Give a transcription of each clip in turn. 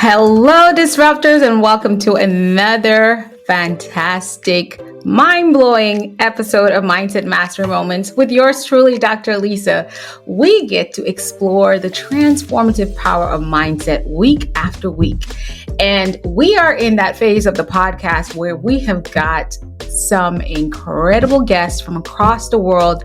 Hello, disruptors, and welcome to another fantastic, mind-blowing episode of Mindset Mastery Moments with yours truly, Dr. Alisa. We get to explore the transformative power of mindset week after week. And we are in that phase of the podcast where we have got some incredible guests from across the world,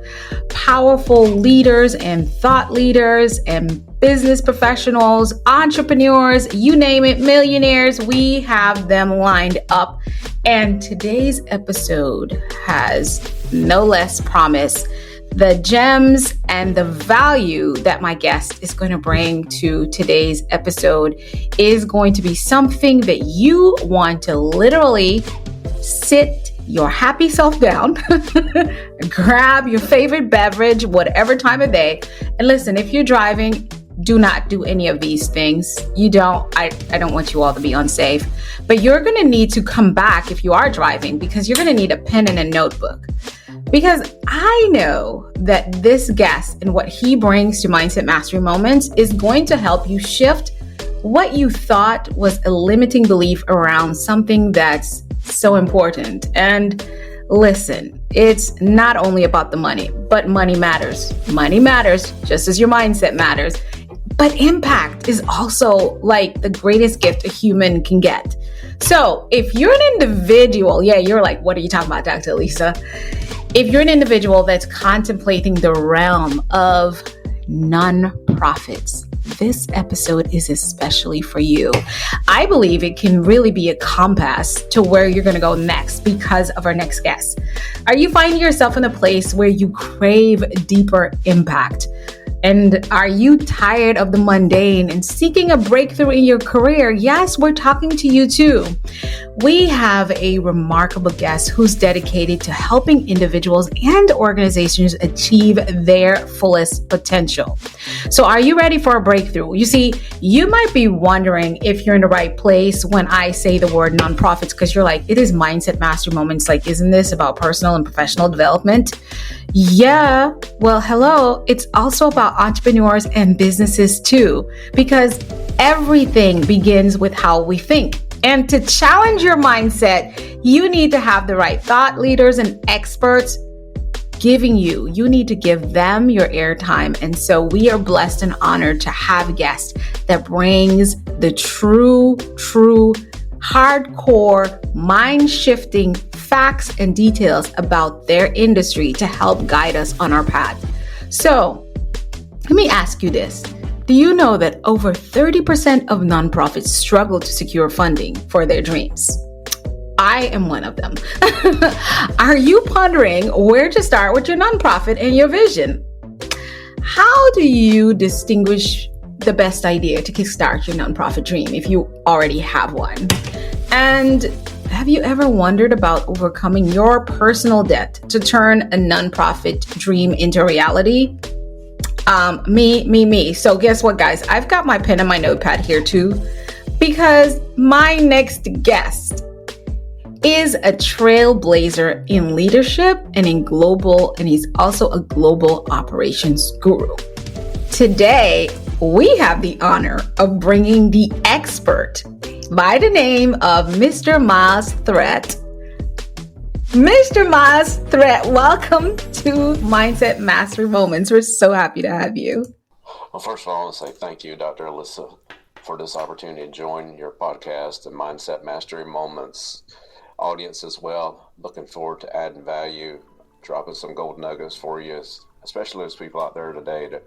powerful leaders and thought leaders and business professionals, entrepreneurs, you name it, millionaires. We have them lined up. And today's episode has no less promise. The gems and the value that my guest is going to bring to today's episode is going to be something that you want to literally sit your happy self down, grab your favorite beverage, whatever time of day. And listen, if you're driving, do not do any of these things. I don't want you all to be unsafe, but you're going to need to come back if you are driving, because you're going to need a pen and a notebook. Because I know that this guest and what he brings to Mindset Mastery Moments is going to help you shift what you thought was a limiting belief around something that's so important. And listen, it's not only about the money, but money matters. Money matters just as your mindset matters. But impact is also like the greatest gift a human can get. So if you're an individual, you're like, what are you talking about, Dr. Alisa? If you're an individual that's contemplating the realm of nonprofits, this episode is especially for you. I believe it can really be a compass to where you're going to go next because of our next guest. Are you finding yourself in a place where you crave deeper impact? And are you tired of the mundane and seeking a breakthrough in your career? Yes, we're talking to you too. We have a remarkable guest who's dedicated to helping individuals and organizations achieve their fullest potential. So are you ready for a breakthrough? You see, you might be wondering if you're in the right place when I say the word nonprofits, because you're like, it is Mindset Mastery Moments. Like, isn't this about personal and professional development? Yeah, well, hello. It's also about entrepreneurs and businesses too, because everything begins with how we think. And to challenge your mindset, you need to have the right thought leaders and experts you need to give them your airtime. And so we are blessed and honored to have guests that brings the true, hardcore, mind-shifting facts and details about their industry to help guide us on our path. So let me ask you this. Do you know that over 30% of nonprofits struggle to secure funding for their dreams? I am one of them. Are you pondering where to start with your nonprofit and your vision? How do you distinguish the best idea to kickstart your nonprofit dream if you already have one? And have you ever wondered about overcoming your personal debt to turn a nonprofit dream into reality? Me. So guess what, guys? I've got my pen and my notepad here too, because my next guest is a trailblazer in leadership and he's also a global operations guru. Today, we have the honor of bringing the expert by the name of Mr. Myles Threatt. Mr. Myles Threatt, welcome to Mindset Mastery Moments. We're so happy to have you. Well, first of all, I want to say thank you, Dr. Alisa, for this opportunity to join your podcast and Mindset Mastery Moments audience as well. Looking forward to adding value, dropping some gold nuggets for you, especially those people out there today that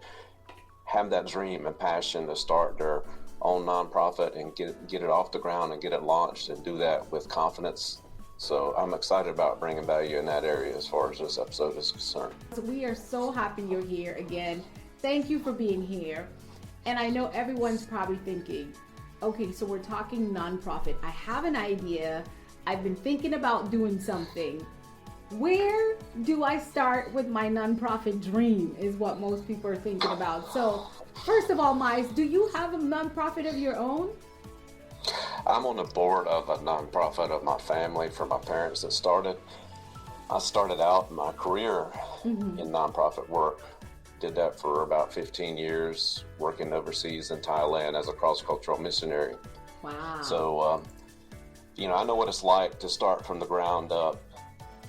have that dream and passion to start their own nonprofit and get it off the ground and get it launched and do that with confidence. So I'm excited about bringing value in that area as far as this episode is concerned. We are so happy you're here again. Thank you for being here. And I know everyone's probably thinking, okay, so we're talking nonprofit. I have an idea. I've been thinking about doing something. Where do I start with my nonprofit dream is what most people are thinking about. So first of all, Myles, do you have a nonprofit of your own? I'm on the board of a nonprofit of my family for my parents that started. I started out my career in nonprofit work. Did that for about 15 years, working overseas in Thailand as a cross-cultural missionary. Wow. So, I know what it's like to start from the ground up,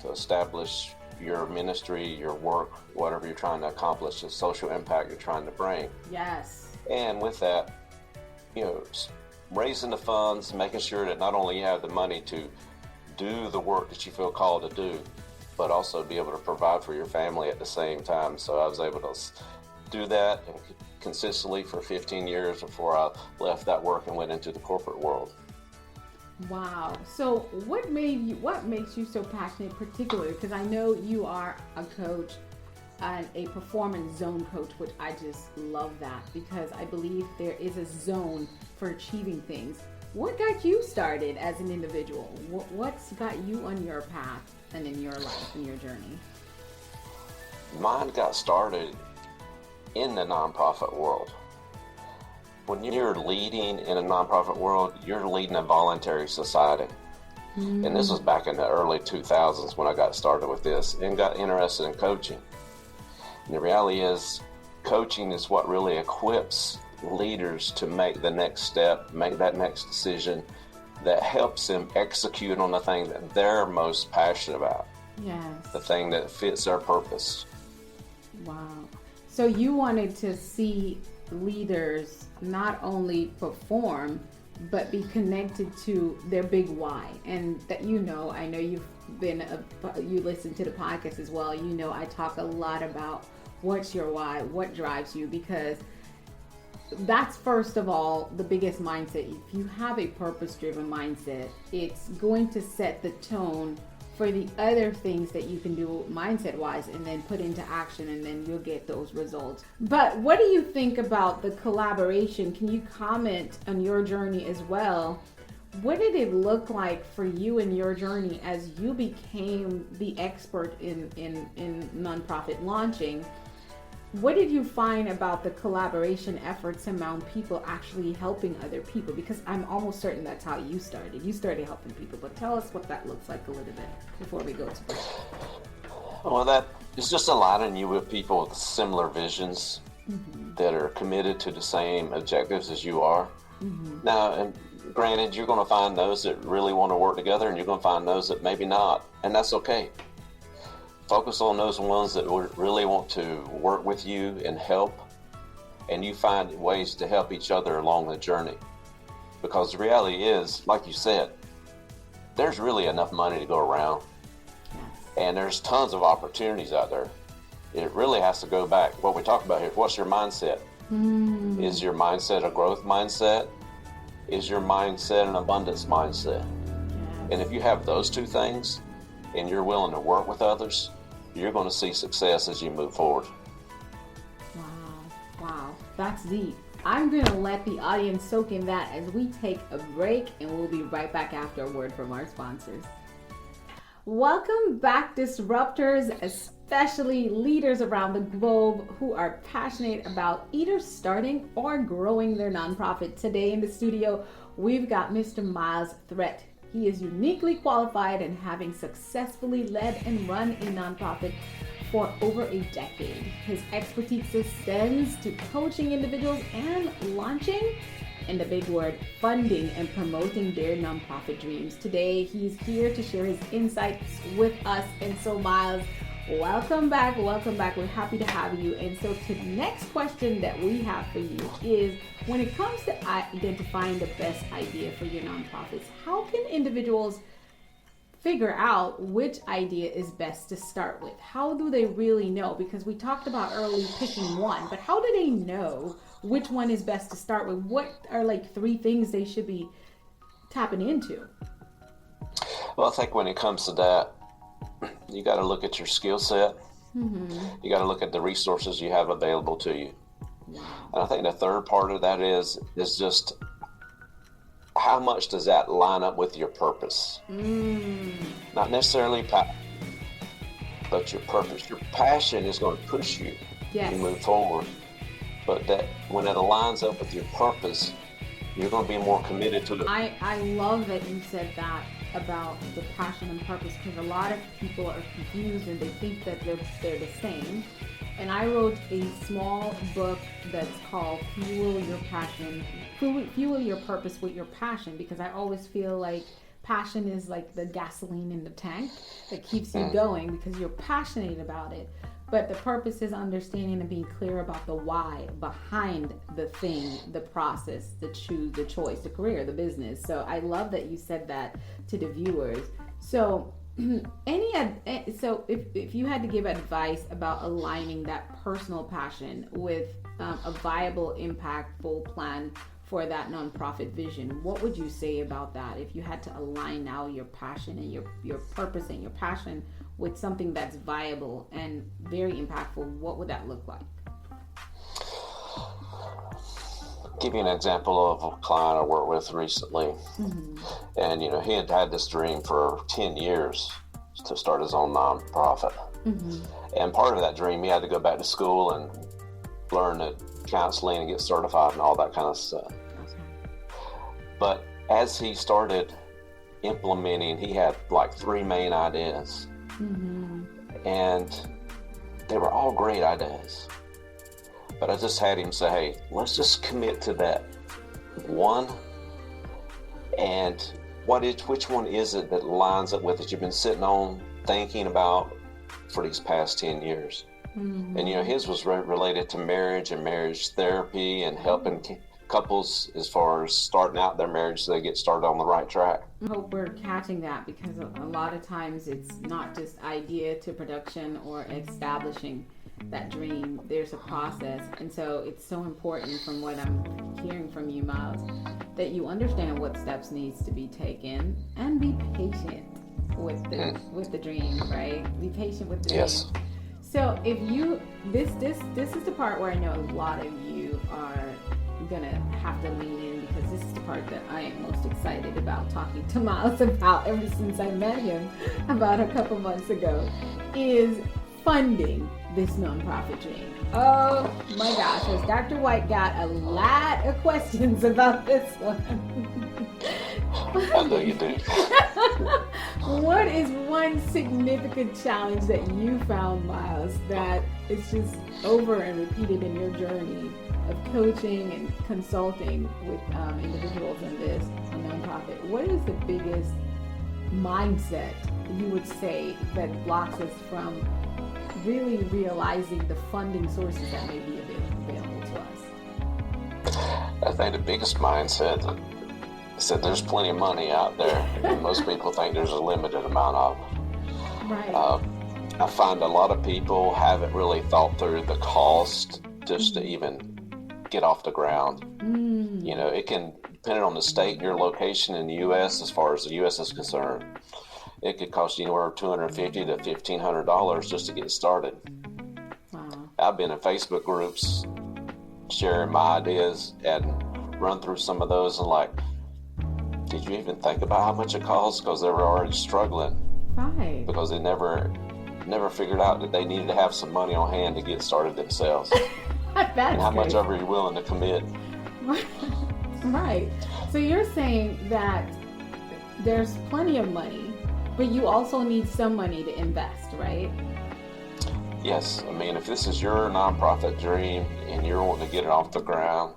to establish your ministry, your work, whatever you're trying to accomplish, the social impact you're trying to bring. Yes. And with that, raising the funds, making sure that not only you have the money to do the work that you feel called to do, but also be able to provide for your family at the same time. So I was able to do that consistently for 15 years before I left that work and went into the corporate world. Wow. So what makes you so passionate particularly? Because I know you are a coach and a performance zone coach, which I just love that, because I believe there is a zone for achieving things. What got you started as an individual? What's got you on your path and in your life and your journey? Mine got started in the nonprofit world. When you're leading in a nonprofit world, you're leading a voluntary society. Mm-hmm. And this was back in the early 2000s when I got started with this and got interested in coaching. And the reality is, coaching is what really equips leaders to make the next step, make that next decision that helps them execute on the thing that they're most passionate about. Yes. The thing that fits their purpose. Wow. So you wanted to see leaders not only perform, but be connected to their big why. And that, I know you listen to the podcast as well. I talk a lot about what's your why, what drives you, because that's first of all the biggest mindset. If you have a purpose-driven mindset, it's going to set the tone for the other things that you can do mindset-wise and then put into action, and then you'll get those results. But what do you think about the collaboration? Can you comment on your journey as well? What did it look like for you in your journey as you became the expert in nonprofit launching? What did you find about the collaboration efforts among people actually helping other people? Because I'm almost certain that's how you started. You started helping people, but tell us what that looks like a little bit before we go to break. Well, that is just aligning you with people with similar visions, mm-hmm. that are committed to the same objectives as you are. Mm-hmm. Now, and granted, you're going to find those that really want to work together, and you're going to find those that maybe not, and that's okay. Focus on those ones that really want to work with you and help, and you find ways to help each other along the journey. Because the reality is, like you said, there's really enough money to go around, and there's tons of opportunities out there. It really has to go back. What we talk about here, what's your mindset? Mm. Is your mindset a growth mindset? Is your mindset an abundance mindset? Yes. And if you have those two things, and you're willing to work with others, you're going to see success as you move forward. Wow, that's deep. I'm going to let the audience soak in that as we take a break, and we'll be right back after a word from our sponsors. Welcome back, disruptors, especially leaders around the globe who are passionate about either starting or growing their nonprofit. Today in the studio, we've got Mr. Myles Threatt. He is uniquely qualified in having successfully led and run a nonprofit for over a decade. His expertise extends to coaching individuals and launching, and the big word, funding and promoting their nonprofit dreams. Today, he's here to share his insights with us. And so, Myles, welcome back. We're happy to have you. And so the next question that we have for you is, when it comes to identifying the best idea for your nonprofits, how can individuals figure out which idea is best to start with? How do they really know? Because we talked about early picking one, but how do they know which one is best to start with? What are like 3 things they should be tapping into? Well, I think when it comes to that, you got to look at your skill set. Mm-hmm. You got to look at the resources you have available to you. Yeah. And I think the third part of that is just how much does that line up with your purpose? Not necessarily but your purpose. Your passion is going to push you to move forward. But that when it aligns up with your purpose, you're going to be more committed to it. I love that you said that about the passion and purpose, because a lot of people are confused and they think that they're the same. and I wrote a small book that's called Fuel Your Passion, Fuel Your Purpose with Your Passion, because I always feel like passion is like the gasoline in the tank that keeps you going because you're passionate about it. But the purpose is understanding and being clear about the why behind the thing, the process, the choice, the career, the business. So I love that you said that to the viewers. So if you had to give advice about aligning that personal passion with a viable, impactful plan for that nonprofit vision, what would you say about that? If you had to align now your passion and your purpose and your passion with something that's viable and very impactful, what would that look like? Give you an example of a client I worked with recently. And he had this dream for 10 years to start his own nonprofit. And part of that dream, he had to go back to school and learn counseling and get certified and all that kind of stuff. But as he started implementing, he had like 3 main ideas. And they were all great ideas. But I just had him say, hey, let's just commit to that one. And which one is it that lines up with it you've been sitting on thinking about for these past 10 years? And his was related to marriage and marriage therapy and helping couples as far as starting out their marriage so they get started on the right track. I hope we're catching that, because a lot of times it's not just idea to production or establishing that dream. There's a process. And so it's so important, from what I'm hearing from you, Myles, that you understand what steps needs to be taken and be patient with the dream, right? Be patient with the dream. Yes. So if you, this is the part where I know a lot of you are gonna have to lean in, because this is the part that I am most excited about talking to Myles about ever since I met him about a couple months ago, is funding this nonprofit dream. Oh my gosh, has Dr. Whyte got a lot of questions about this one. I know you do. What is one significant challenge that you found, Myles, that is just over and repeated in your journey of coaching and consulting with individuals in this nonprofit? What is the biggest mindset you would say that blocks us from really realizing the funding sources that may be available to us? I think the biggest mindset is that there's plenty of money out there, and most people think there's a limited amount of it. Right. I find a lot of people haven't really thought through the cost just to even get off the ground. It can, depending on the state and your location in the U.S., as far as the U.S. is concerned, it could cost you anywhere $250 to $1,500 just to get started. Wow. I've been in Facebook groups sharing my ideas and run through some of those and like, did you even think about how much it costs? Because they were already struggling. Right. Because they never figured out that they needed to have some money on hand to get started themselves. And how much are you willing to commit? Right. So you're saying that there's plenty of money, but you also need some money to invest, right? Yes. I mean, if this is your nonprofit dream and you're wanting to get it off the ground,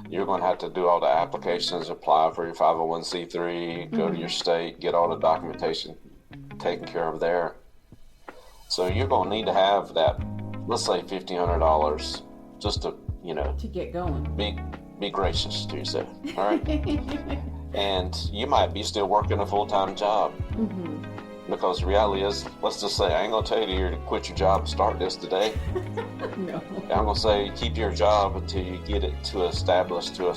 you're going to have to do all the applications, apply for your 501c3, go to your state, get all the documentation taken care of there. So you're going to need to have that, let's say $1,500, just to get going. Be gracious to yourself, all right? And you might be still working a full-time job. Because the reality is, let's just say, I ain't going to tell you to quit your job and start this today. No. I'm going to say keep your job until you get it established to a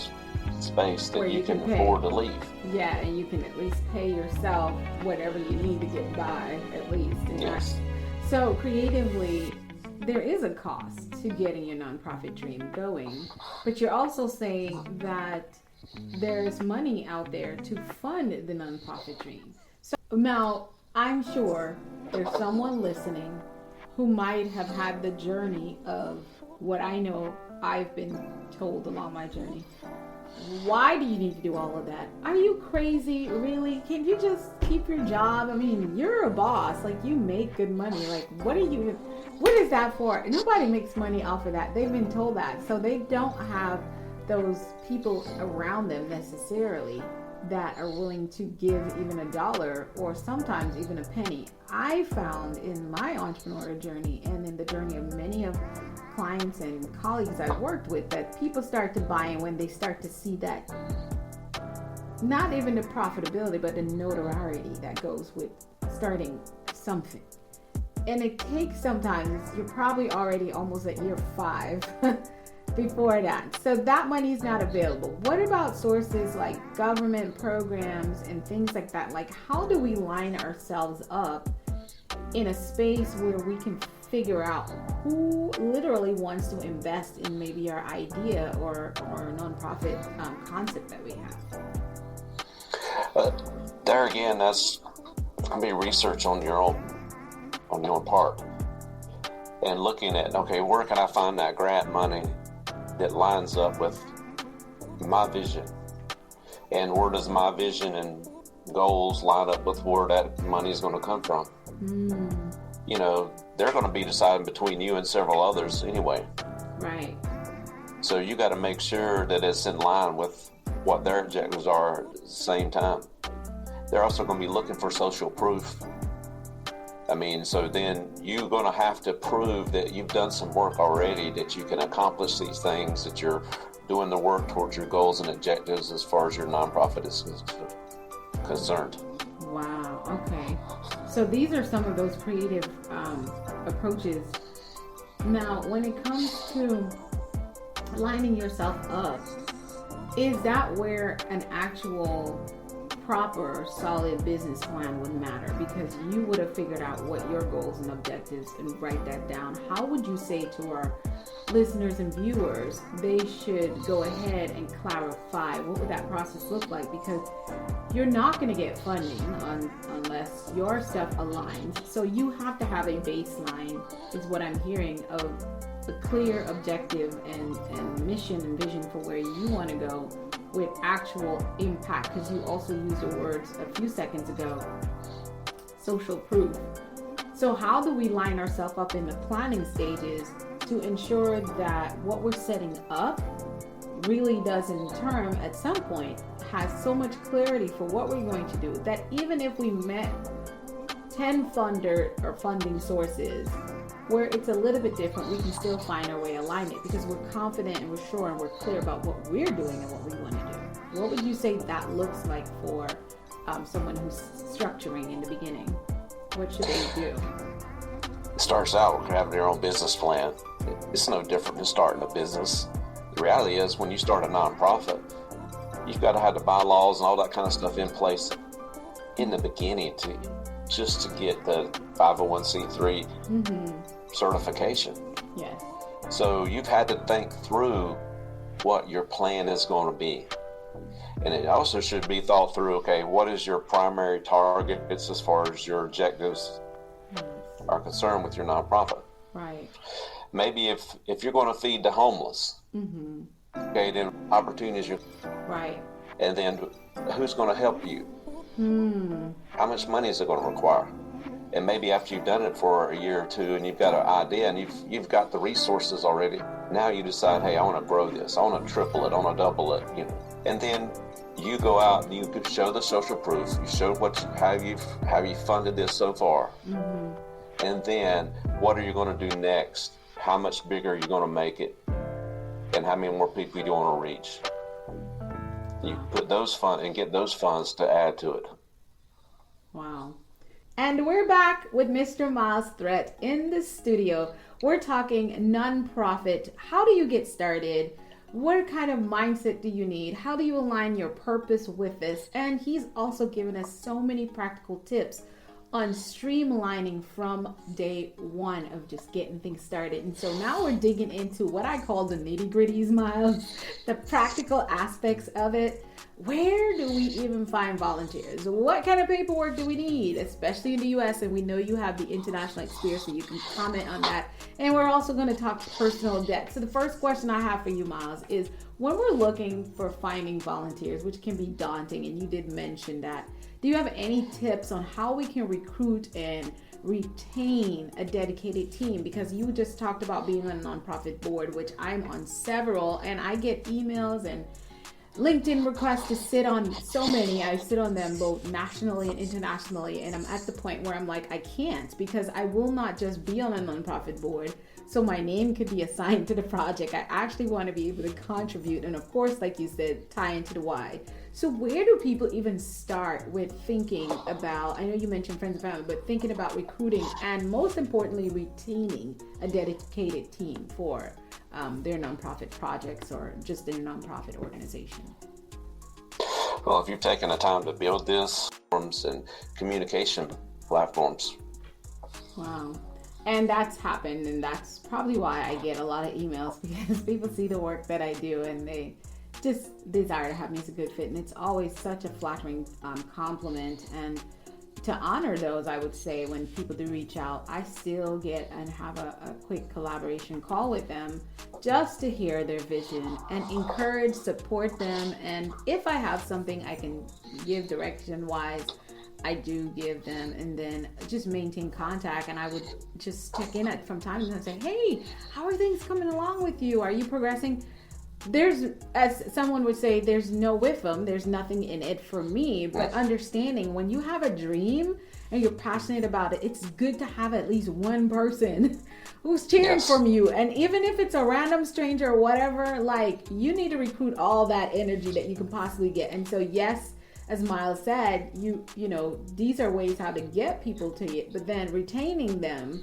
space that you can afford to leave. Yeah, and you can at least pay yourself whatever you need to get by, at least. And yes. So creatively, there is a cost to getting your nonprofit dream going, but you're also saying that there's money out there to fund the nonprofit dream. So now, I'm sure there's someone listening who might have had the journey of what I know I've been told along my journey. Why do you need to do all of that? Are you crazy? Really? Can't you just keep your job? I mean, you're a boss. Like, you make good money. Like, what is that for? Nobody makes money off of that. They've been told that. So they don't have those people around them necessarily that are willing to give even $1 or sometimes even a penny. I found in my entrepreneurial journey and in the journey of many of clients and colleagues I've worked with that people start to buy in when they start to see that, not even the profitability, but the notoriety that goes with starting something. And it takes sometimes, you're probably already almost at year 5 before that. So that money is not available. What about sources like government programs and things like that? Like, how do we line ourselves up in a space where we can figure out who literally wants to invest in maybe our idea or nonprofit concept that we have? There again, that's going to be research on your own part, and looking at, okay, where can I find that grant money that lines up with my vision, and where does my vision and goals line up with where that money is going to come from? You know, they're going to be deciding between you and several others anyway. Right. So you got to make sure that it's in line with what their objectives are at the same time. They're also going to be looking for social proof. I mean, so then you're going to have to prove that you've done some work already, that you can accomplish these things, that you're doing the work towards your goals and objectives as far as your nonprofit is concerned. Wow. Okay. So these are some of those creative approaches. Now, when it comes to lining yourself up, is that where an actual proper solid business plan would matter? Because you would have figured out what your goals and objectives and write that down. How would you say to our listeners and viewers they should go ahead and clarify? What would that process look like? Because you're not going to get funding unless your stuff aligns. So you have to have a baseline, is what I'm hearing, of a clear objective and mission and vision for where you want to go with actual impact. Because you also used the words a few seconds ago, social proof. So how do we line ourselves up in the planning stages to ensure that what we're setting up really does in turn at some point has so much clarity for what we're going to do that even if we met 10 funder or funding sources where it's a little bit different, we can still find our way align it because we're confident and we're sure and we're clear about what we're doing and what we want to do. What would you say that looks like for someone who's structuring in the beginning? What should they do? It starts out with having your own business plan. It's no different than starting a business. The reality is, when you start a nonprofit, you've got to have the bylaws and all that kind of stuff in place in the beginning to get the 501c3 certification. Yes. So you've had to think through what your plan is going to be. And it also should be thought through, okay, what is your primary targets as far as your objectives are concerned with your nonprofit? Right. Maybe if you're going to feed the homeless, okay, then opportunities are right. And then who's going to help you? How much money is it going to require? And maybe after you've done it for a year or two and you've got an idea and you've got the resources already, now you decide, hey, I want to grow this, I want to triple it, I want to double it, you know. And then you go out and you show the social proof, you show how you funded this so far. And then what are you going to do next? How much bigger are you going to make it? And how many more people do you want to reach? You put those funds and get those funds to add to it. Wow. And we're back with Mr. Myles Threatt in the studio. We're talking nonprofit. How do you get started? What kind of mindset do you need? How do you align your purpose with this? And he's also given us so many practical tips on streamlining from day one of just getting things started. And so now we're digging into what I call the nitty-gritties, Myles, the practical aspects of it. where do we even find volunteers? What kind of paperwork do we need, especially in the US? And we know you have the international experience, so you can comment on that. And we're also going to talk personal debt. So the first question I have for you, Myles, is when we're looking for finding volunteers, which can be daunting, and you did mention that, do you have any tips on how we can recruit and retain a dedicated team? Because you just talked about being on a nonprofit board, which I'm on several, and I get emails and LinkedIn requests to sit on so many. I sit on them both nationally and internationally, and I'm at the point where I'm like, I can't, because I will not just be on a nonprofit board so my name could be assigned to the project. I actually want to be able to contribute, and of course, like you said, tie into the why. So where do people even start with thinking about, I know you mentioned friends and family, but thinking about recruiting and most importantly, retaining a dedicated team for their nonprofit projects or just their nonprofit organization? Well, if you've taken the time to build this, forms and communication platforms. Wow. And that's happened, and that's probably why I get a lot of emails, because people see the work that I do and they just desire to have me as a good fit. And it's always such a flattering compliment. And to honor those, I would say when people do reach out, I still get and have a quick collaboration call with them just to hear their vision and encourage, support them. And if I have something I can give direction wise, I do give them, and then just maintain contact. And I would just check in from time to time and say, hey, how are things coming along with you? Are you progressing? There's, as someone would say, there's no with them, there's nothing in it for me, but understanding when you have a dream and you're passionate about it, it's good to have at least one person who's cheering from you. And even if it's a random stranger or whatever, like, you need to recruit all that energy that you can possibly get. And so yes, as Myles said, you know, these are ways how to get people to you, but then retaining them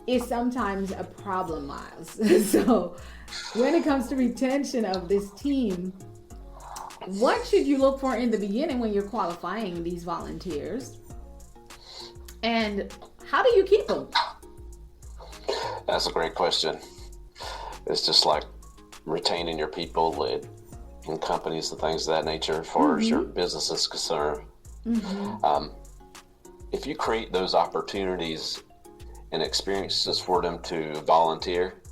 is sometimes a problem, Myles. So when it comes to retention of this team, what should you look for in the beginning when you're qualifying these volunteers? And how do you keep them? That's a great question. It's just like retaining your people in companies and things of that nature, as far as your business is concerned. If you create those opportunities and experiences for them to volunteer,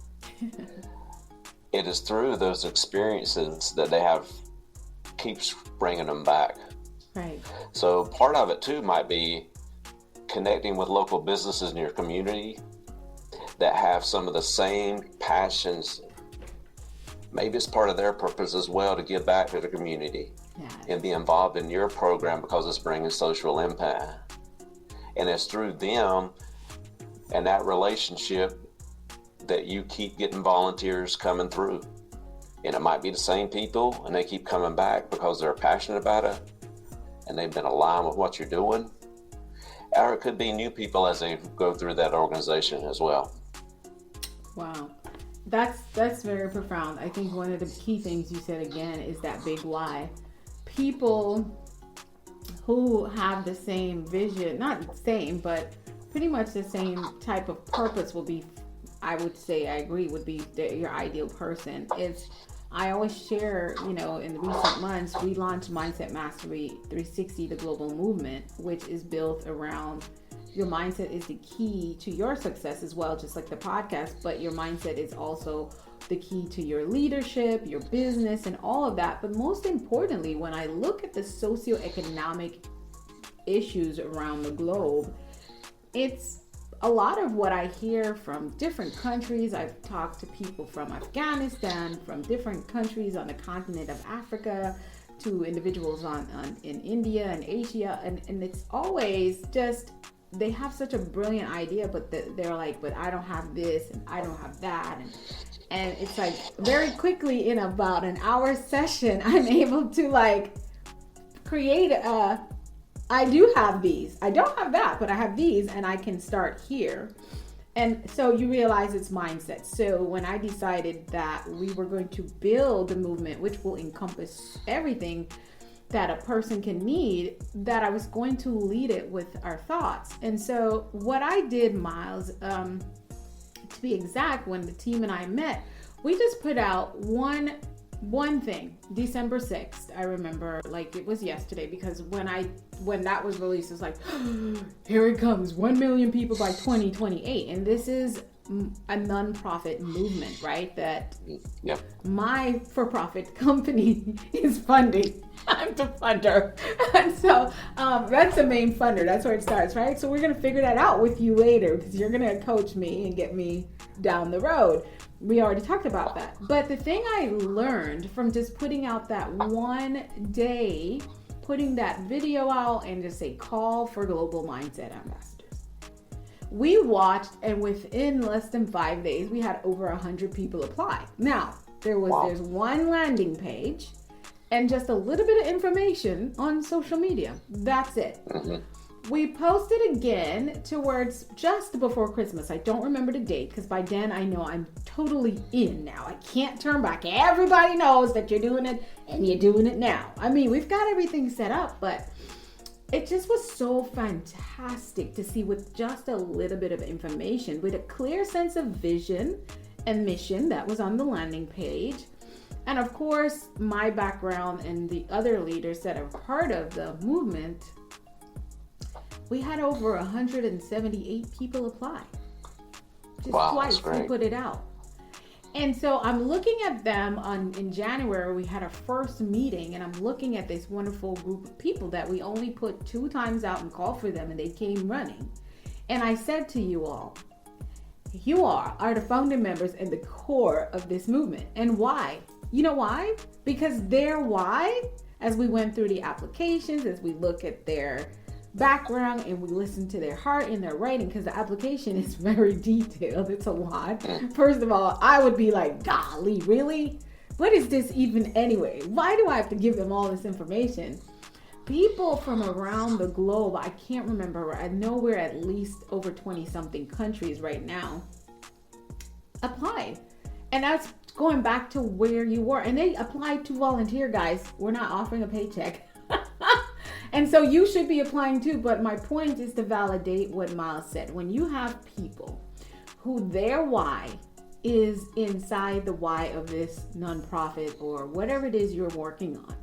it is through those experiences that they have keeps bringing them back. Right. So part of it too might be connecting with local businesses in your community that have some of the same passions. Maybe it's part of their purpose as well to give back to the community and be involved in your program because it's bringing social impact. And it's through them and that relationship that you keep getting volunteers coming through. And it might be the same people, and they keep coming back because they're passionate about it and they've been aligned with what you're doing. Or it could be new people as they go through that organization as well. Wow. That's very profound. I think one of the key things you said again is that big why. People who have the same vision, not the same, but pretty much the same type of purpose will be, I would say, I agree, would be your ideal person. I always share, in the recent months, we launched Mindset Mastery 360, the global movement, which is built around your mindset is the key to your success as well, just like the podcast, but your mindset is also the key to your leadership, your business, and all of that. But most importantly, when I look at the socioeconomic issues around the globe, it's a lot of what I hear from different countries. I've talked to people from Afghanistan, from different countries on the continent of Africa, to individuals in India and Asia, and it's always just, they have such a brilliant idea, but they're like, but I don't have this and I don't have that, and it's like very quickly in about an hour session, I'm able to create I do have these, I don't have that, but I have these, and I can start here. And so you realize it's mindset. So when I decided that we were going to build a movement which will encompass everything that a person can need, that I was going to lead it with our thoughts. And so what I did, Myles, to be exact, when the team and I met, we just put out one One thing, December 6th, I remember like it was yesterday, because when that was released, it's like, here it comes, 1 million people by 2028. And this is a non-profit movement, right? That my for-profit company is funding. I'm the funder. And so that's the main funder. That's where it starts, right? So we're going to figure that out with you later, because you're going to coach me and get me down the road. We already talked about that. But the thing I learned from just putting out that one day, putting that video out and just say call for global mindset ambassadors. We watched, and within less than 5 days, we had over 100 people apply. Now, there's one landing page and just a little bit of information on social media. That's it. Mm-hmm. We posted again towards just before Christmas. I don't remember the date, because by then I know I'm totally in now. I can't turn back. Everybody knows that you're doing it, and you're doing it now. I mean, we've got everything set up, but it just was so fantastic to see, with just a little bit of information, with a clear sense of vision and mission that was on the landing page. And of course, my background and the other leaders that are part of the movement, we had over 178 people apply. Just twice we put it out. And so I'm looking at them in January, we had our first meeting, and I'm looking at this wonderful group of people that we only put 2 times out and called for them, and they came running. And I said to you all, you are the founding members and the core of this movement. And why? You know why? Because their why, as we went through the applications, as we look at their background and we listen to their heart in their writing, because the application is very detailed. It's a lot. First of all, I would be like, golly, really? What is this even anyway? Why do I have to give them all this information? People from around the globe, I can't remember, I know we're at least over 20 something countries right now, applied. And that's going back to where you were. And they applied to volunteer, guys. We're not offering a paycheck. And so you should be applying too. But my point is to validate what Myles said. When you have people who their why is inside the why of this nonprofit or whatever it is you're working on,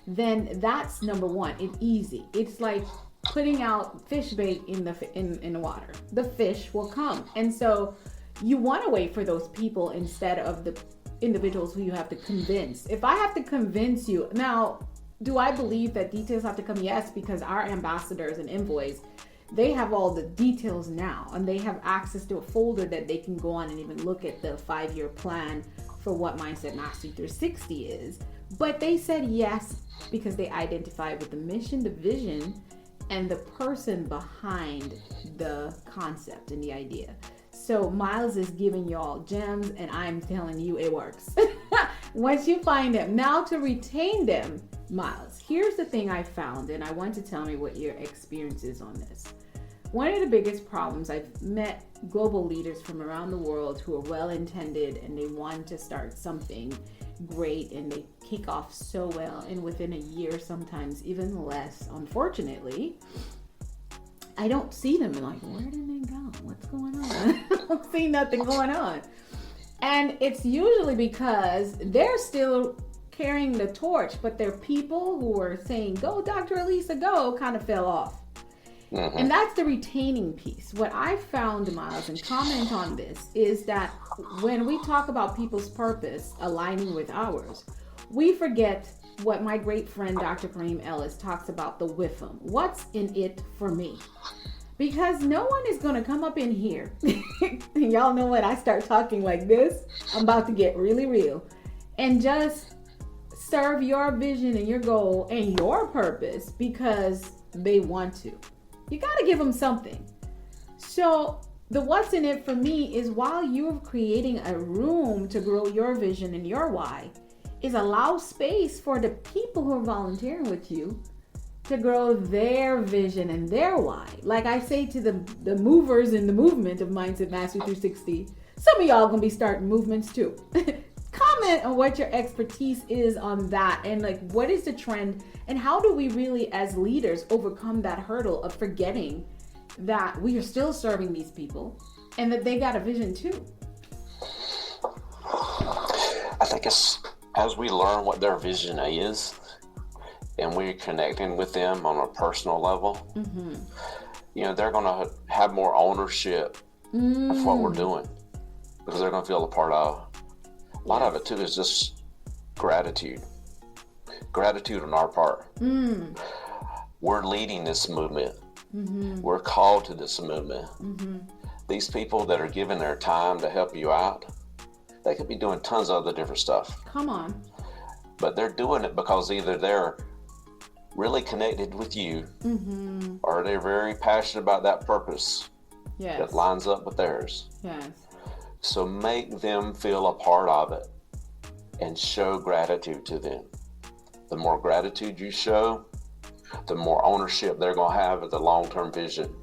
then that's number one. It's easy. It's like putting out fish bait in the water. The fish will come. And so you want to wait for those people instead of the individuals who you have to convince. If I have to convince you now, do I believe that details have to come? Yes, because our ambassadors and envoys, they have all the details now, and they have access to a folder that they can go on and even look at the 5-year plan for what Mindset Mastery 360 is. But they said yes because they identify with the mission, the vision, and the person behind the concept and the idea. So Myles is giving y'all gems, and I'm telling you it works. Once you find them, now to retain them, Myles, here's the thing I found, and I want to tell me what your experience is on this. One of the biggest problems, I've met global leaders from around the world who are well-intended and they want to start something great and they kick off so well, and within a year, sometimes even less, unfortunately, I don't see them, and like, where did they go? What's going on? I don't see nothing going on. And it's usually because they're still carrying the torch, but their people who are saying, go Dr. Alisa, go, kind of fell off. Mm-hmm. And that's the retaining piece. What I found, Myles, and comment on this, is that when we talk about people's purpose aligning with ours, we forget what my great friend Dr. Kareem Ellis talks about, the WIFM. What's in it for me? Because no one is going to come up in here. Y'all know when I start talking like this, I'm about to get really real. And just serve your vision and your goal and your purpose because they want to. You got to give them something. So the what's in it for me is, while you're creating a room to grow your vision and your why, is allow space for the people who are volunteering with you to grow their vision and their why. Like I say to the movers in the movement of Mindset Mastery 360, some of y'all gonna be starting movements too. Comment on what your expertise is on that, and like, what is the trend, and how do we really as leaders overcome that hurdle of forgetting that we are still serving these people and that they got a vision too. I think it's as we learn what their vision is and we're connecting with them on a personal level, they're going to have more ownership of what we're doing, because they're going to feel a part of. A lot of it too is just gratitude on our part. We're leading this movement. We're called to this movement. These people that are giving their time to help you out, they could be doing tons of other different stuff. Come on. But they're doing it because either they're really connected with you, or they're very passionate about that purpose that lines up with theirs. Yes. So make them feel a part of it and show gratitude to them. The more gratitude you show, the more ownership they're going to have of the long-term vision.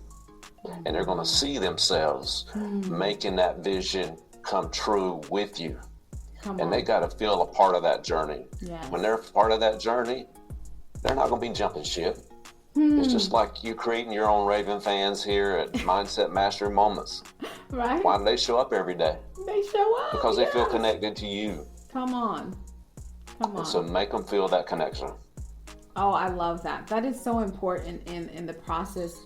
And they're going to see themselves making that vision come true with you. And they got to feel a part of that journey. Yes. When they're part of that journey, they're not going to be jumping ship. It's just like you creating your own Raven fans here at Mindset Mastery Moments. Right. Why do they show up every day? They show up. Because they feel connected to you. Come on. And so make them feel that connection. Oh, I love that. That is so important in the process.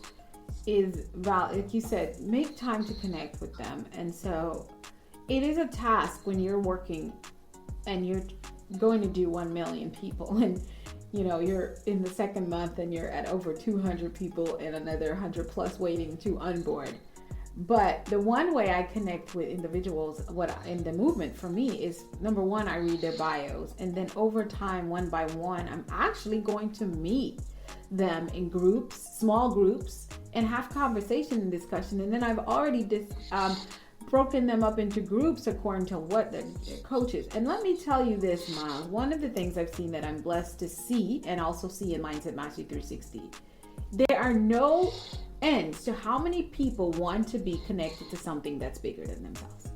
Is like you said, make time to connect with them. And so it is a task when you're working and you're going to do 1 million people, and you're in the second month and you're at over 200 people and another 100 plus waiting to onboard. But the one way I connect with individuals in the movement for me is, number one, I read their bios, and then over time, one by one, I'm actually going to meet them in groups, small groups, and have conversation and discussion. And then I've already broken them up into groups according to what their coaches. And let me tell you this, Myles, one of the things I've seen that I'm blessed to see and also see in Mindset Mastery 360, there are no ends to how many people want to be connected to something that's bigger than themselves.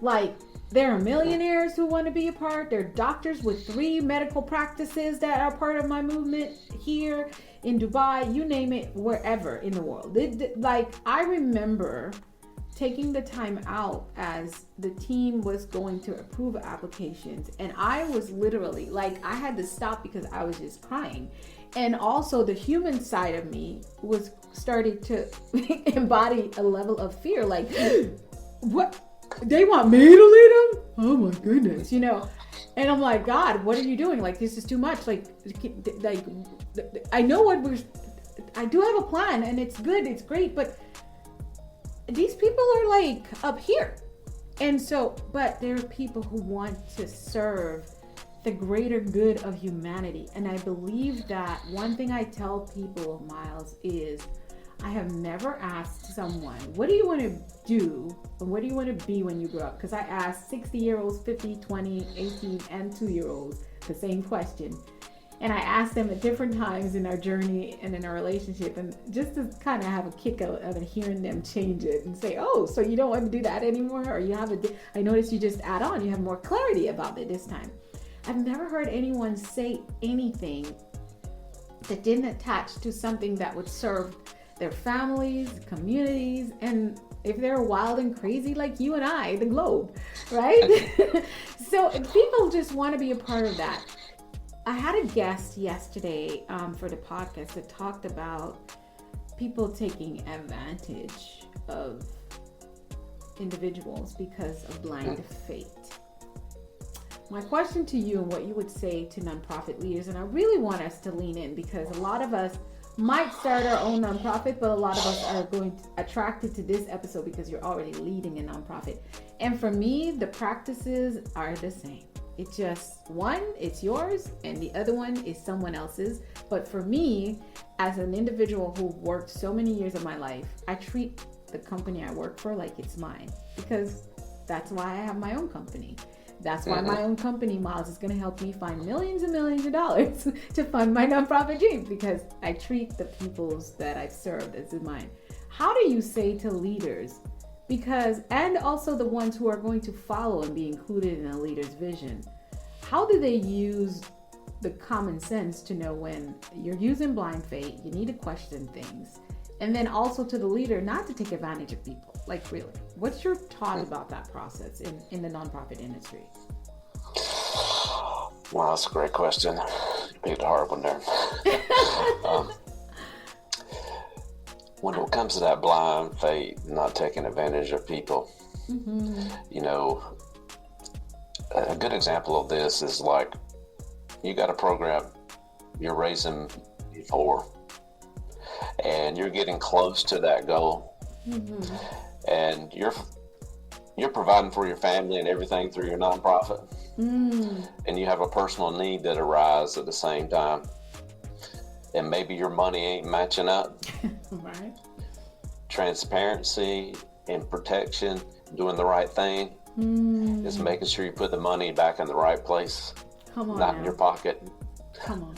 Like, there are millionaires who want to be a part. There are doctors with 3 medical practices that are part of my movement here in Dubai, you name it, wherever in the world. Like, I remember taking the time out as the team was going to approve applications, and I was literally like, I had to stop because I was just crying. And also the human side of me was starting to embody a level of fear, like, what? They want me to lead them? Oh my goodness, And I'm like, God, what are you doing? Like, this is too much. Like I know I do have a plan, and it's good, it's great, but these people are like up here. And so, but there are people who want to serve the greater good of humanity. And I believe that one thing I tell people, Myles, is I have never asked someone, what do you want to do? And what do you want to be when you grow up? Because I asked 60-year-olds, 50, 20, 18, and 2-year-olds the same question. And I asked them at different times in our journey and in our relationship, and just to kind of have a kick out of hearing them change it and say, oh, so you don't want to do that anymore? Or you have I noticed you just add on, you have more clarity about it this time. I've never heard anyone say anything that didn't attach to something that would serve their families, communities, and if they're wild and crazy like you and I, the globe, right? So people just want to be a part of that. I had a guest yesterday for the podcast that talked about people taking advantage of individuals because of blind faith. My question to you and what you would say to nonprofit leaders, and I really want us to lean in because a lot of us might start our own nonprofit, but a lot of us are attracted to this episode because you're already leading a nonprofit. And for me, the practices are the same. It's just one, it's yours, and the other one is someone else's. But for me, as an individual who worked so many years of my life, I treat the company I work for like it's mine, because that's why I have my own company. That's why my own company, Myles, is going to help me find millions and millions of dollars to fund my nonprofit dreams, because I treat the peoples that I've served as mine. How do you say to leaders, because, and also the ones who are going to follow and be included in a leader's vision, how do they use the common sense to know when you're using blind faith, you need to question things, and then also to the leader not to take advantage of people? Like, really, what's your thought about that process in the nonprofit industry? Well, that's a great question. You picked a hard one there. When it comes to that blind faith, not taking advantage of people, you know, a good example of this is like you got a program, you're raising poor, and you're getting close to that goal, and you're providing for your family and everything through your nonprofit, and you have a personal need that arises at the same time, and maybe your money ain't matching up. Right. Transparency and protection, doing the right thing, is making sure you put the money back in the right place. Come on, not now. in your pocket. Come on.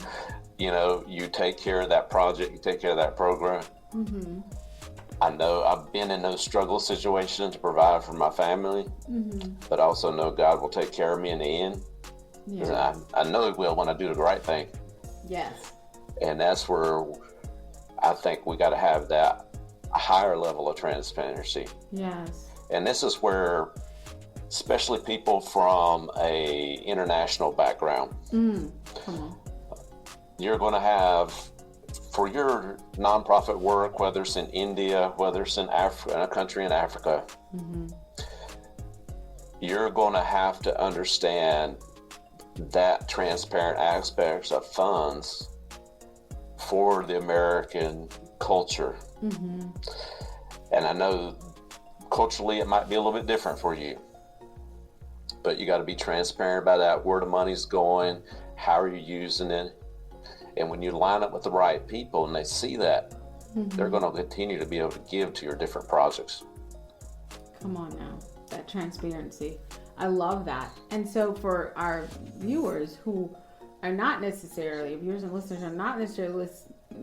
You know, you take care of that project, you take care of that program. I know I've been in those struggle situations to provide for my family, but I also know God will take care of me in the end. Yeah. I know He will when I do the right thing. Yes. And that's where I think we got to have that higher level of transparency. Yes. And this is where, especially people from a international background, Come on. you're going to have, for your nonprofit work, whether it's in India, whether it's in a country in Africa, you're going to have to understand that transparent aspects of funds for the American culture. And I know culturally it might be a little bit different for you, but you got to be transparent about that, where the money's going, how are you using it. And when you line up with the right people and they see that, they're going to continue to be able to give to your different projects. Come on now, that transparency. I love that. And so for our viewers who are not necessarily, viewers and listeners are not necessarily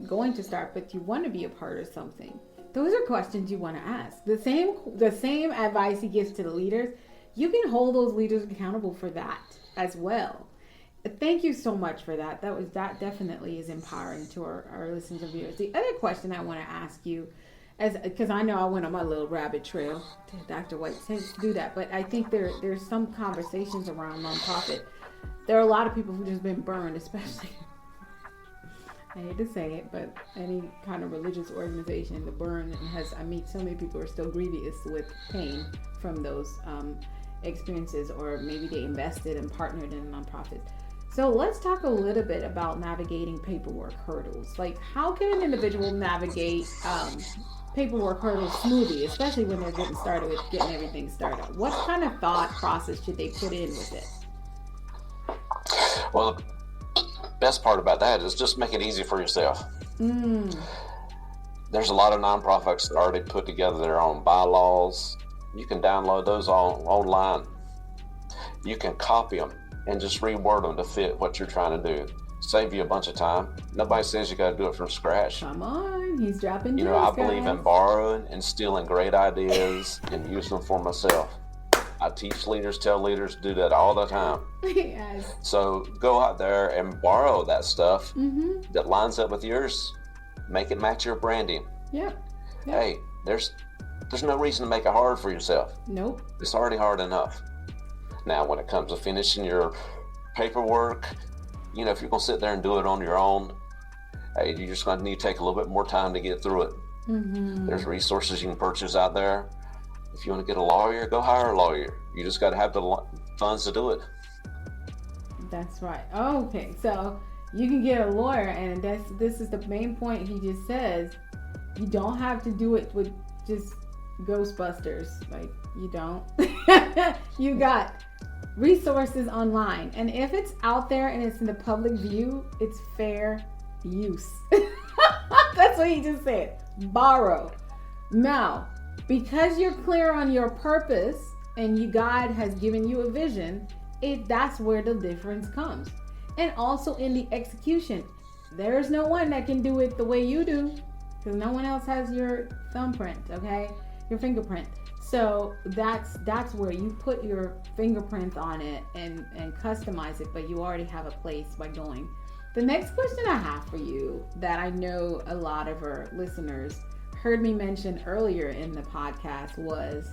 going to start, but you want to be a part of something, those are questions you want to ask. The same advice he gives to the leaders, you can hold those leaders accountable for that as well. Thank you so much for that. That definitely is empowering to our listeners and viewers. The other question I want to ask you, because I know I went on my little rabbit trail, Dr. Whyte tends to do that, but I think there's some conversations around nonprofit. There are a lot of people who've just been burned, especially, I hate to say it, but any kind of religious organization, the burn I meet so many people who are still grievous with pain from those experiences, or maybe they invested and partnered in a nonprofit. So let's talk a little bit about navigating paperwork hurdles. Like, how can an individual navigate paperwork hurdles smoothly, especially when they're getting started with getting everything started? What kind of thought process should they put in with it? Well, the best part about that is just make it easy for yourself. There's a lot of nonprofits that already put together their own bylaws. You can download those online. You can copy them and just reword them to fit what you're trying to do. Save you a bunch of time. Nobody says you got to do it from scratch. Come on, he's dropping gems, I believe in borrowing and stealing great ideas and using them for myself. I teach leaders, tell leaders to do that all the time. Yes. So go out there and borrow that stuff that lines up with yours. Make it match your branding. Yep. Hey, there's no reason to make it hard for yourself. Nope. It's already hard enough. Now, when it comes to finishing your paperwork, if you're going to sit there and do it on your own, hey, you're just going to need to take a little bit more time to get through it. There's resources you can purchase out there. If you want to get a lawyer, go hire a lawyer. You just got to have the funds to do it. That's right. Okay, so you can get a lawyer, and this is the main point he just says. You don't have to do it with just Ghostbusters. Like, you don't. You got resources online, and if it's out there and it's in the public view, it's fair use. That's what he just said. Borrow. Now, because you're clear on your purpose and God has given you a vision, that's where the difference comes. And also in the execution, there's no one that can do it the way you do, because no one else has your thumbprint, okay? Your fingerprint. So that's where you put your fingerprint on it and customize it, but you already have a place by going. The next question I have for you, that I know a lot of our listeners heard me mention earlier in the podcast, was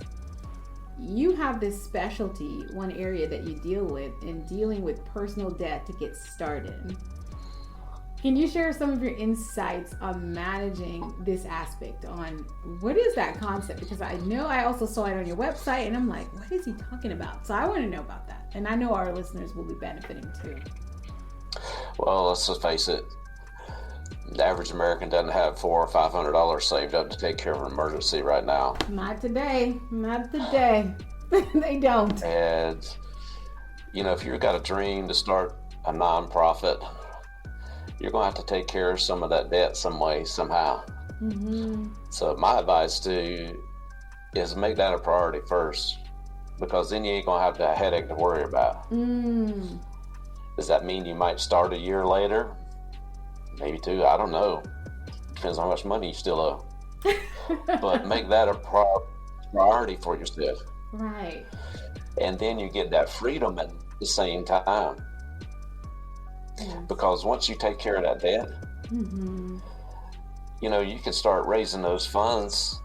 you have this specialty, one area that you deal with in dealing with personal debt to get started. Can you share some of your insights on managing this aspect, on what is that concept? Because I know I also saw it on your website and I'm like, what is he talking about? So I want to know about that. And I know our listeners will be benefiting too. Well, let's just face it. The average American doesn't have $400 or $500 saved up to take care of an emergency right now. Not today. Not today. They don't. And, if you've got a dream to start a nonprofit, you're going to have to take care of some of that debt some way, somehow. Mm-hmm. So my advice to you is make that a priority first, because then you ain't going to have that headache to worry about. Does that mean you might start a year later? Maybe 2, I don't know. Depends on how much money you still owe. But make that a priority for yourself. Right. And then you get that freedom at the same time. Yes. Because once you take care of that debt, you can start raising those funds.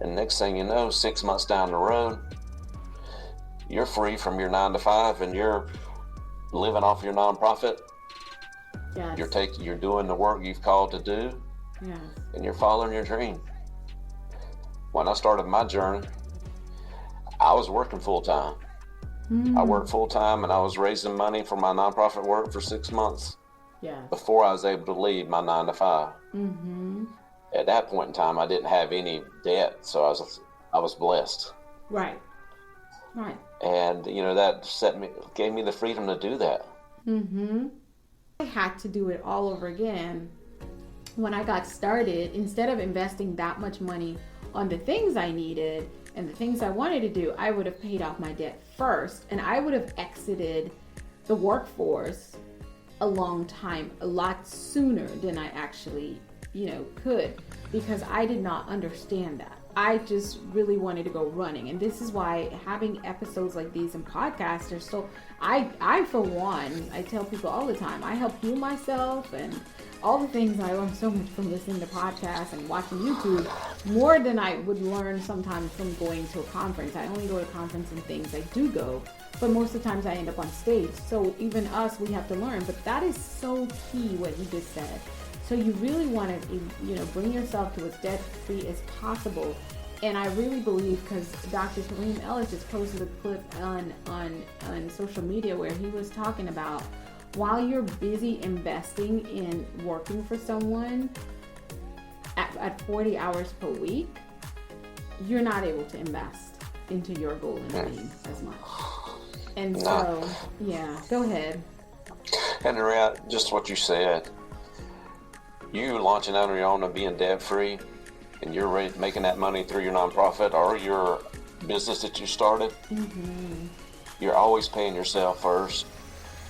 And next thing you know, 6 months down the road, you're free from your 9 to 5 and you're living off your nonprofit. Yes. You're doing the work you've called to do. Yes. And you're following your dream. When I started my journey, I was working full time. I worked full time and I was raising money for my nonprofit work for 6 months. Yeah. Before I was able to leave my 9 to 5. At that point in time, I didn't have any debt, so I was blessed. Right. Right. And that gave me the freedom to do that. I had to do it all over again when I got started. Instead of investing that much money on the things I needed and the things I wanted to do, I would have paid off my debt first, and I would have exited the workforce a lot sooner than I actually, could, because I did not understand that. I just really wanted to go running. And this is why having episodes like these and podcasts are so, I for one, I tell people all the time, I help heal myself and all the things. I learn so much from listening to podcasts and watching YouTube, more than I would learn sometimes from going to a conference. I only go to conference and things. I do go, but most of the times I end up on stage. So even us, we have to learn. But that is so key, what you just said. So you really want to, bring yourself to as debt-free as possible. And I really believe, because Dr. Kareem Ellis just posted a clip on social media where he was talking about, while you're busy investing in working for someone at 40 hours per week, you're not able to invest into your goal and dream as much. And so, yeah, go ahead. And just what you said, you launching out on your own and being debt-free, and you're making that money through your nonprofit or your business that you started, you're always paying yourself first.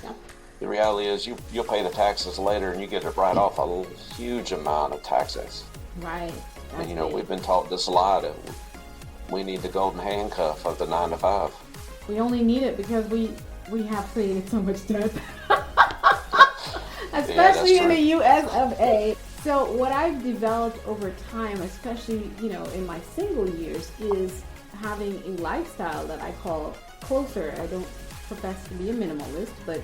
Yep. The reality is you'll pay the taxes later, and you get to write off a huge amount of taxes. Right. And we've been taught this a lot. We need the golden handcuff of the 9 to 5. We only need it because we have created so much debt. Especially in the US of A. So what I've developed over time, especially, in my single years, is having a lifestyle that I call closer. I don't profess to be a minimalist, but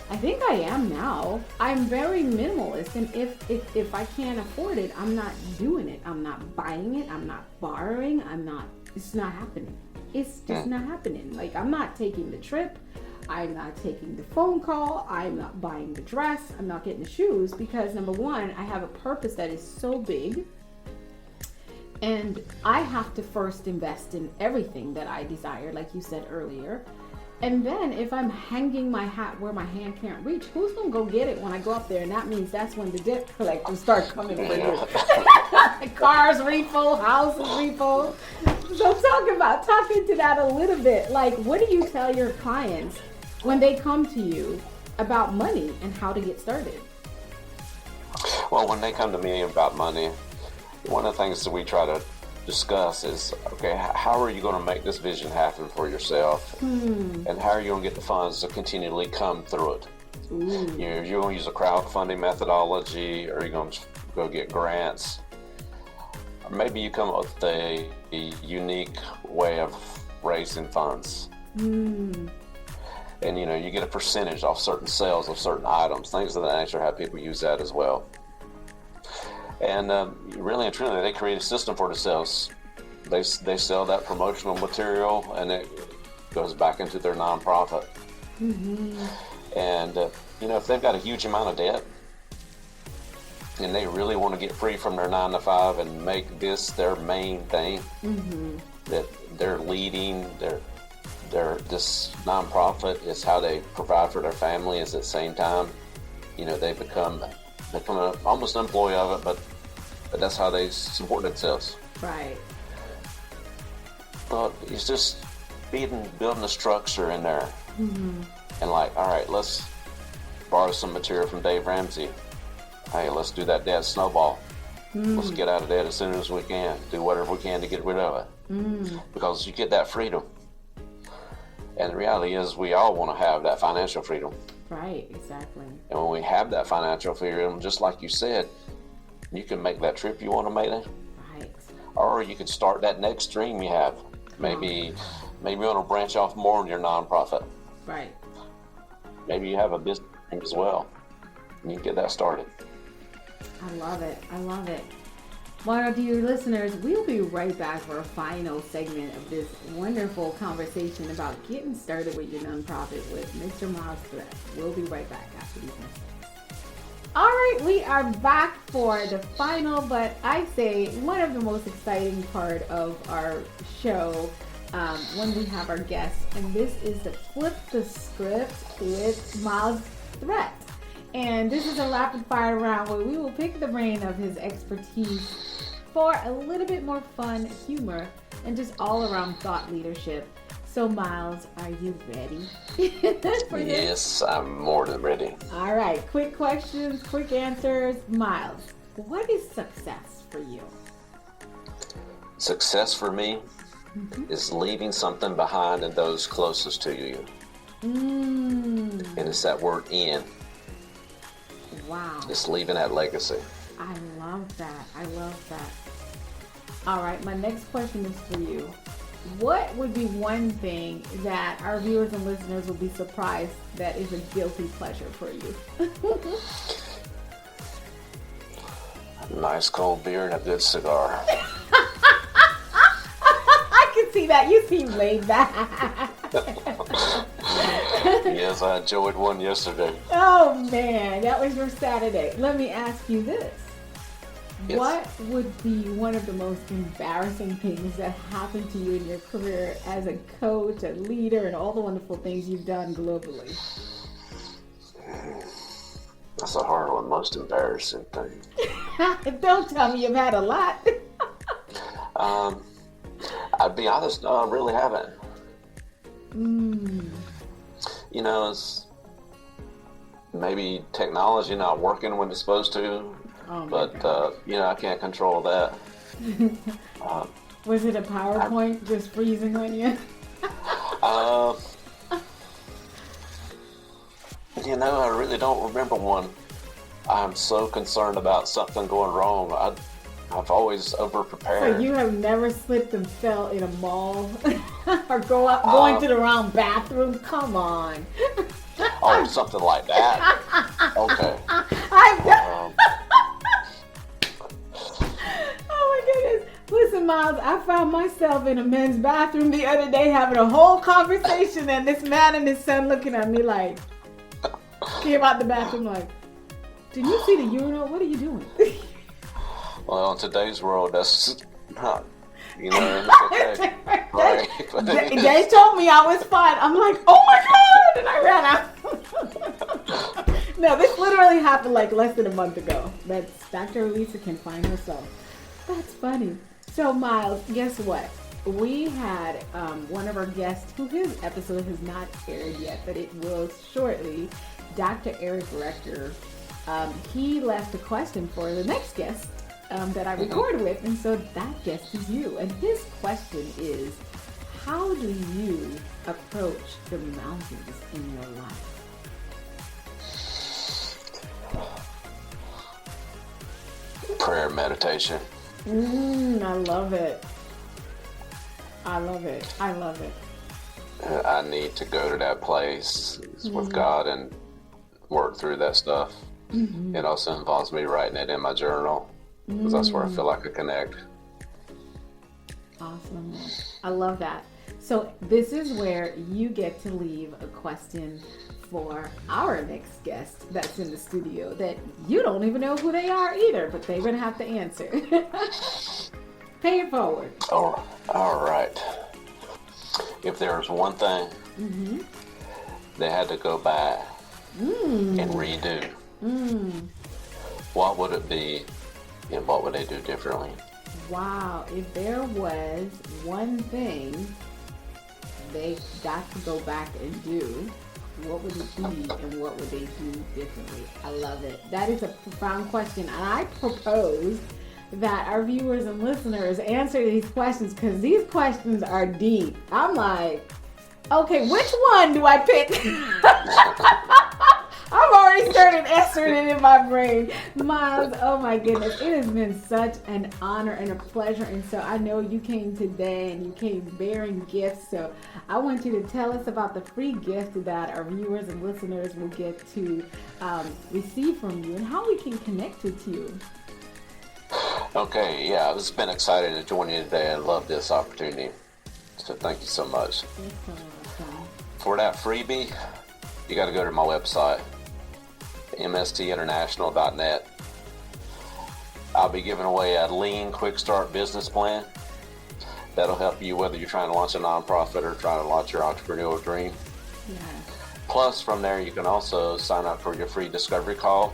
I think I am now. I'm very minimalist, and if I can't afford it, I'm not doing it. I'm not buying it. I'm not borrowing. It's not happening. It's just not happening. Like, I'm not taking the trip. I'm not taking the phone call. I'm not buying the dress. I'm not getting the shoes, because number one, I have a purpose that is so big, and I have to first invest in everything that I desire, like you said earlier. And then if I'm hanging my hat where my hand can't reach, who's going to go get it when I go up there? And that means that's when the debt collectors start coming for you. Cars refill, houses refill. So talk into that a little bit. Like, what do you tell your clients when they come to you about money and how to get started? Well, when they come to me about money, one of the things that we try to discuss is, okay, how are you going to make this vision happen for yourself? And how are you going to get the funds to continually come through it? You're going to use a crowdfunding methodology, or you're going to go get grants. Or maybe you come up with a unique way of raising funds. Mm. And, you get a percentage off certain sales of certain items, things of that nature, how people use that as well. And really and truly, they create a system for themselves. They sell that promotional material, and it goes back into their nonprofit. Mm-hmm. And, if they've got a huge amount of debt, and they really want to get free from their 9-to-5 and make this their main thing, mm-hmm. that they're leading, this nonprofit is how they provide for their family. Is at the same time, they become almost an employee of it, but that's how they support themselves. Right. But it's just building a structure in there, mm-hmm. and like, all right, let's borrow some material from Dave Ramsey. Hey, let's do that debt snowball. Let's get out of debt as soon as we can. Do whatever we can to get rid of it. Because you get that freedom. And the reality is we all want to have that financial freedom. Right, exactly. And when we have that financial freedom, just like you said, you can make that trip you want to make. Right. Or you can start that next dream you have. Maybe you want to branch off more in your nonprofit. Right. Maybe you have a business as well. And you can get that started. I love it. I love it. Well, dear listeners, we'll be right back for a final segment of this wonderful conversation about getting started with your nonprofit with Mr. Myles Threatt. We'll be right back after these messages. All right, we are back for the final, but I say one of the most exciting part of our show when we have our guests, and this is to flip the script with Myles Threatt. And this is a rapid fire round where we will pick the brain of his expertise for a little bit more fun, humor, and just all around thought leadership. So Myles, are you ready? Yes, I'm more than ready. All right, quick questions, quick answers. Myles, what is success for you? Success for me is leaving something behind and those closest to you. And it's that word in. Wow. It's leaving that legacy. I love that. I love that. All right, my next question is for you. What would be one thing that our viewers and listeners will be surprised that is a guilty pleasure for you? A nice cold beer and a good cigar. I can see that. You seem laid back. Yes, I enjoyed one yesterday. Oh, man. That was your Saturday. Let me ask you this. Yes. What would be one of the most embarrassing things that happened to you in your career as a coach, a leader, and all the wonderful things you've done globally? That's a hard one. Most embarrassing thing. Don't tell me you've had a lot. I'd be honest, no, I really haven't. It's maybe technology not working when it's supposed to. Oh, but, I can't control that. Was it a PowerPoint just freezing on you? I really don't remember one. I'm so concerned about something going wrong. I've always over-prepared. So you have never slipped and fell in a mall? Or going to the wrong bathroom? Come on. Oh, something like that. Okay. Oh my goodness. Listen, Myles, I found myself in a men's bathroom the other day having a whole conversation, and this man and his son looking at me like, came out the bathroom like, did you see the urinal? What are you doing? Well, in today's world, that's not, it's okay. Right? They told me I was fine. I'm like, oh my God, and I ran out. No, this literally happened like less than a month ago. That's Dr. Alisa can find herself. That's funny. So, Myles, guess what? We had one of our guests who his episode has not aired yet, but it will shortly. Dr. Eric Rector. He left a question for the next guest that I record with, and so that guest is you. And his question is, how do you approach the mountains in your life? Prayer, meditation. I love it. I love it. I love it. I need to go to that place with God and work through that stuff. It also involves me writing it in my journal because that's where I feel like I connect. Awesome. I love that. So this is where you get to leave a question for our next guest that's in the studio that you don't even know who they are either, but they're going to have to answer. Pay it forward. All right. If there was one thing they had to go back and redo, what would it be and what would they do differently? Wow. If there was one thing they got to go back and do, what would it be and what would they do differently? I love it. That is a profound question. And I propose that our viewers and listeners answer these questions because these questions are deep. I'm like, okay, which one do I pick? I've already started answering it in my brain. Myles, oh my goodness, it has been such an honor and a pleasure. And so I know you came today and you came bearing gifts. So I want you to tell us about the free gift that our viewers and listeners will get to receive from you and how we can connect with you. Okay, yeah, I've just been excited to join you today and love this opportunity. So thank you so much. For that freebie, you got to go to my website, mstinternational.net. I'll be giving away a lean quick start business plan that'll help you whether you're trying to launch a nonprofit or trying to launch your entrepreneurial dream. Yeah. Plus, from there, you can also sign up for your free discovery call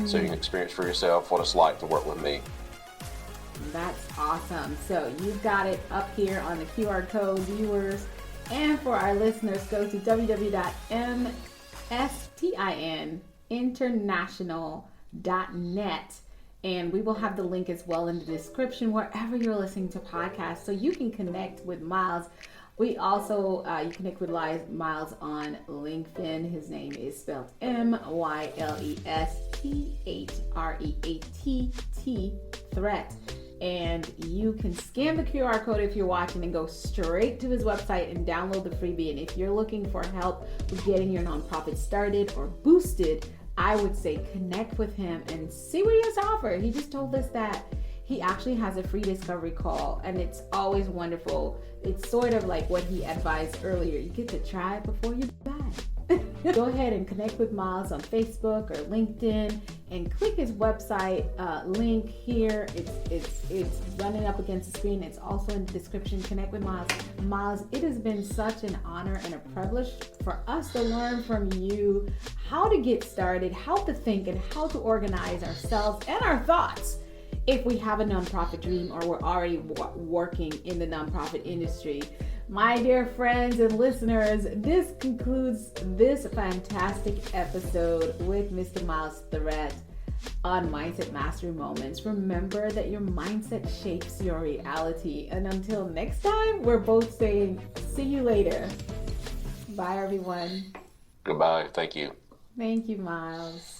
so you can experience for yourself what it's like to work with me. That's awesome. So you've got it up here on the QR code, viewers. And for our listeners, go to www.mstinternational.net. And we will have the link as well in the description wherever you're listening to podcasts so you can connect with Myles. We also, you connect with Myles on LinkedIn. His name is spelled MYLESTHREATT, Threatt. And you can scan the QR code if you're watching and go straight to his website and download the freebie. And if you're looking for help with getting your nonprofit started or boosted, I would say connect with him and see what he has to offer. He just told us that he actually has a free discovery call, and it's always wonderful. It's sort of like what he advised earlier. You get to try it before you buy. Go ahead and connect with Myles on Facebook or LinkedIn and click his website link here. It's running up against the screen. It's also in the description. Connect with Myles. Myles, it has been such an honor and a privilege for us to learn from you how to get started, how to think, and how to organize ourselves and our thoughts if we have a nonprofit dream or we're already working in the nonprofit industry. My dear friends and listeners, this concludes this fantastic episode with Mr. Myles Threatt on Mindset Mastery Moments. Remember that your mindset shapes your reality. And until next time, we're both saying, see you later. Bye, everyone. Goodbye. Thank you. Thank you, Myles.